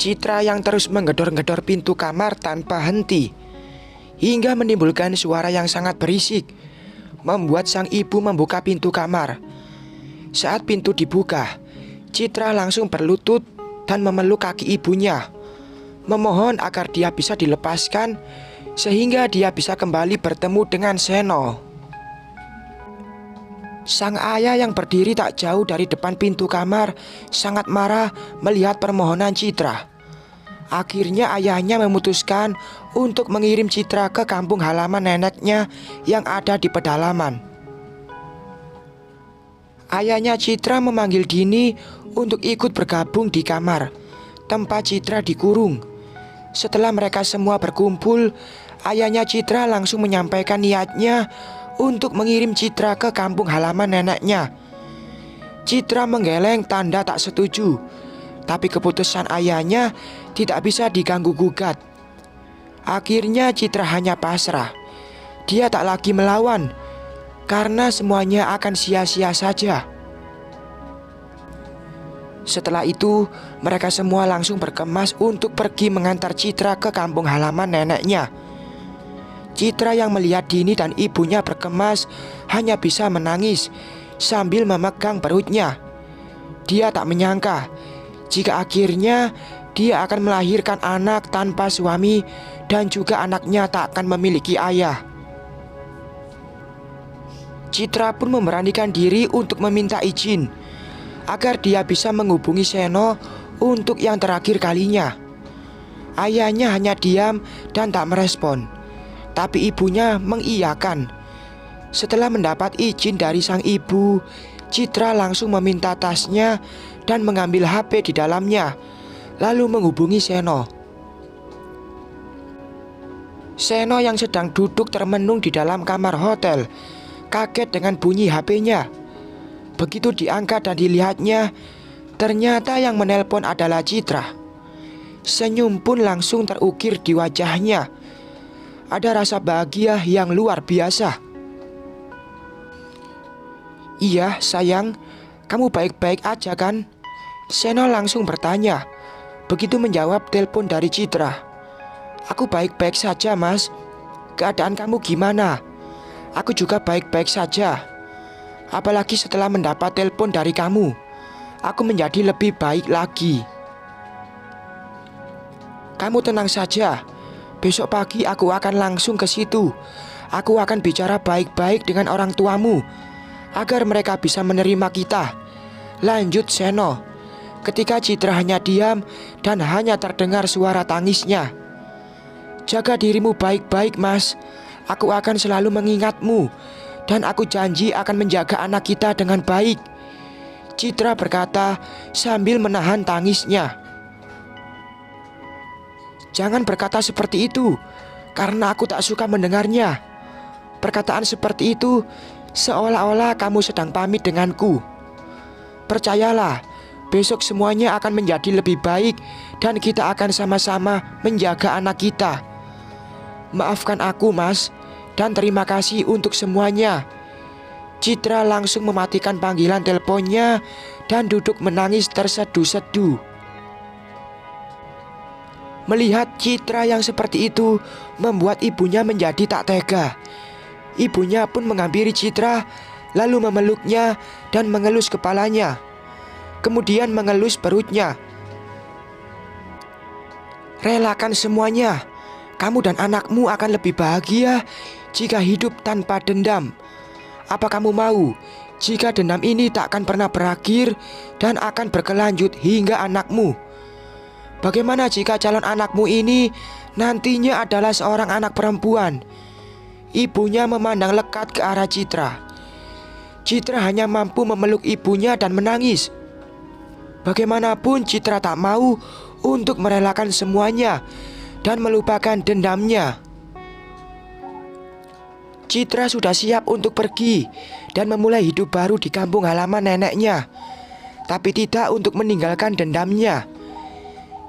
Citra yang terus menggedor-gedor pintu kamar tanpa henti, hingga menimbulkan suara yang sangat berisik, membuat sang ibu membuka pintu kamar. Saat pintu dibuka, Citra langsung berlutut dan memeluk kaki ibunya, memohon agar dia bisa dilepaskan sehingga dia bisa kembali bertemu dengan Seno. Sang ayah yang berdiri tak jauh dari depan pintu kamar sangat marah melihat permohonan Citra. Akhirnya ayahnya memutuskan untuk mengirim Citra ke kampung halaman neneknya yang ada di pedalaman. Ayahnya Citra memanggil Dini untuk ikut bergabung di kamar tempat Citra dikurung. Setelah mereka semua berkumpul, ayahnya Citra langsung menyampaikan niatnya untuk mengirim Citra ke kampung halaman neneknya. Citra menggeleng tanda tak setuju, tapi keputusan ayahnya tidak bisa diganggu-gugat. Akhirnya Citra hanya pasrah. Dia tak lagi melawan, karena semuanya akan sia-sia saja. Setelah itu, mereka semua langsung berkemas untuk pergi mengantar Citra ke kampung halaman neneknya. Citra yang melihat Dini dan ibunya berkemas hanya bisa menangis sambil memegang perutnya. Dia tak menyangka jika akhirnya dia akan melahirkan anak tanpa suami dan juga anaknya tak akan memiliki ayah. Citra pun memberanikan diri untuk meminta izin agar dia bisa menghubungi Seno untuk yang terakhir kalinya. Ayahnya hanya diam dan tak merespon, tapi ibunya mengiyakan. Setelah mendapat izin dari sang ibu, Citra langsung meminta tasnya dan mengambil HP di dalamnya, lalu menghubungi Seno. Seno yang sedang duduk termenung di dalam kamar hotel kaget dengan bunyi HP-nya. Begitu diangkat dan dilihatnya, ternyata yang menelpon adalah Citra. Senyum pun langsung terukir di wajahnya. Ada rasa bahagia yang luar biasa. "Iya sayang, kamu baik-baik aja kan?" Seno langsung bertanya, begitu menjawab telepon dari Citra. "Aku baik-baik saja mas. Keadaan kamu gimana?" "Aku juga baik-baik saja. Apalagi setelah mendapat telepon dari kamu, aku menjadi lebih baik lagi." "Kamu tenang saja. Besok pagi aku akan langsung ke situ. Aku akan bicara baik-baik dengan orang tuamu agar mereka bisa menerima kita," lanjut Seno. Ketika Citra hanya diam dan hanya terdengar suara tangisnya. "Jaga dirimu baik-baik mas. Aku akan selalu mengingatmu dan aku janji akan menjaga anak kita dengan baik," Citra berkata sambil menahan tangisnya. "Jangan berkata seperti itu, karena aku tak suka mendengarnya. Perkataan seperti itu seolah-olah kamu sedang pamit denganku. Percayalah, besok semuanya akan menjadi lebih baik dan kita akan sama-sama menjaga anak kita. Maafkan aku mas, dan terima kasih untuk semuanya." Citra langsung mematikan panggilan teleponnya dan duduk menangis terseduh-seduh. Melihat Citra yang seperti itu membuat ibunya menjadi tak tega. Ibunya pun menghampiri Citra, lalu memeluknya dan mengelus kepalanya, kemudian mengelus perutnya. "Relakan semuanya. Kamu dan anakmu akan lebih bahagia jika hidup tanpa dendam. Apa kamu mau jika dendam ini tak akan pernah berakhir dan akan berkelanjut hingga anakmu? Bagaimana jika calon anakmu ini nantinya adalah seorang anak perempuan?" Ibunya memandang lekat ke arah Citra. Citra hanya mampu memeluk ibunya dan menangis. Bagaimanapun Citra tak mau untuk merelakan semuanya dan melupakan dendamnya. Citra sudah siap untuk pergi dan memulai hidup baru di kampung halaman neneknya, tapi tidak untuk meninggalkan dendamnya.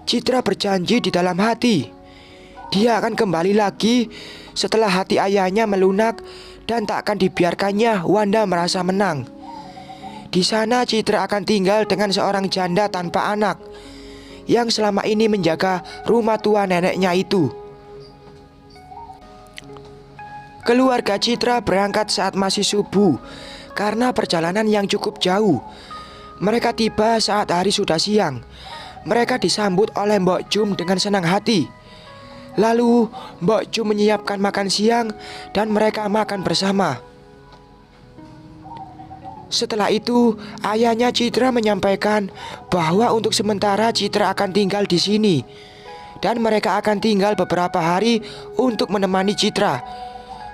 Citra berjanji di dalam hati, dia akan kembali lagi setelah hati ayahnya melunak dan tak akan dibiarkannya Wanda merasa menang. Di sana Citra akan tinggal dengan seorang janda tanpa anak yang selama ini menjaga rumah tua neneknya itu. Keluarga Citra berangkat saat masih subuh karena perjalanan yang cukup jauh. Mereka tiba saat hari sudah siang. Mereka disambut oleh Mbok Jum dengan senang hati. Lalu Mbok Jum menyiapkan makan siang dan mereka makan bersama. Setelah itu, ayahnya Citra menyampaikan bahwa untuk sementara Citra akan tinggal di sini dan mereka akan tinggal beberapa hari untuk menemani Citra.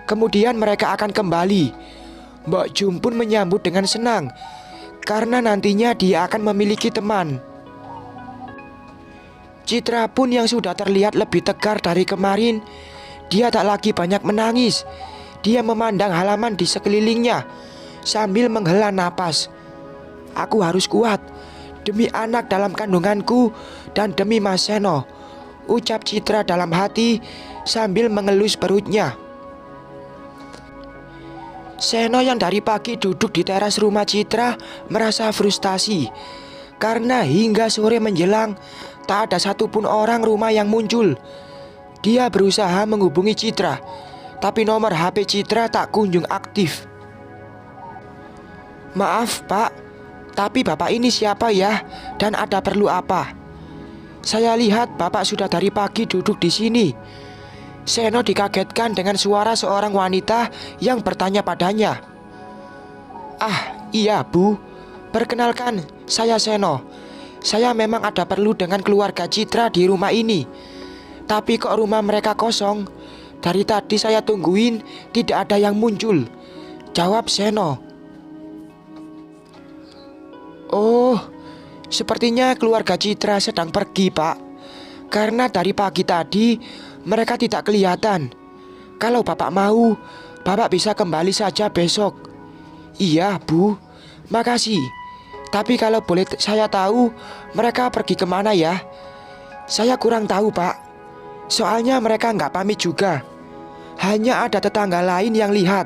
Kemudian mereka akan kembali. Mbok Jum pun menyambut dengan senang karena nantinya dia akan memiliki teman. Citra pun yang sudah terlihat lebih tegar dari kemarin. Dia tak lagi banyak menangis. Dia memandang halaman di sekelilingnya sambil menghela napas. Aku harus kuat demi anak dalam kandunganku dan demi Mas Seno, ucap Citra dalam hati sambil mengelus perutnya. Seno yang dari pagi duduk di teras rumah Citra merasa frustasi karena hingga sore menjelang tak ada satupun orang rumah yang muncul. Dia berusaha menghubungi Citra, tapi nomor HP Citra tak kunjung aktif. Maaf Pak, tapi Bapak ini siapa ya? Dan ada perlu apa? Saya lihat Bapak sudah dari pagi duduk di sini. Seno dikagetkan dengan suara seorang wanita yang bertanya padanya. Ah, iya Bu. Perkenalkan, saya Seno. Saya memang ada perlu dengan keluarga Citra di rumah ini. Tapi kok rumah mereka kosong? Dari tadi saya tungguin tidak ada yang muncul, jawab Seno. Oh, sepertinya keluarga Citra sedang pergi Pak. Karena dari pagi tadi mereka tidak kelihatan. Kalau Bapak mau, Bapak bisa kembali saja besok. Iya Bu, makasih. Tapi kalau boleh saya tahu, mereka pergi kemana ya? Saya kurang tahu Pak. Soalnya mereka nggak pamit juga. Hanya ada tetangga lain yang lihat.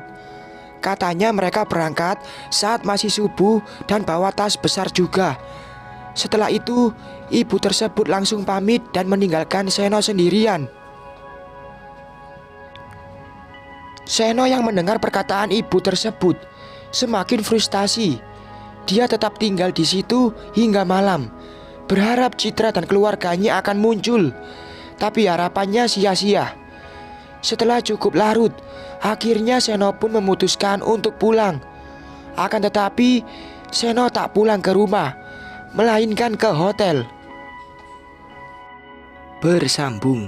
Katanya mereka berangkat saat masih subuh dan bawa tas besar juga. Setelah itu, ibu tersebut langsung pamit dan meninggalkan Seno sendirian. Seno yang mendengar perkataan ibu tersebut semakin frustasi. Dia tetap tinggal di situ hingga malam, berharap Citra dan keluarganya akan muncul. Tapi harapannya sia-sia. Setelah cukup larut, akhirnya Seno pun memutuskan untuk pulang. Akan tetapi, Seno tak pulang ke rumah, melainkan ke hotel. Bersambung.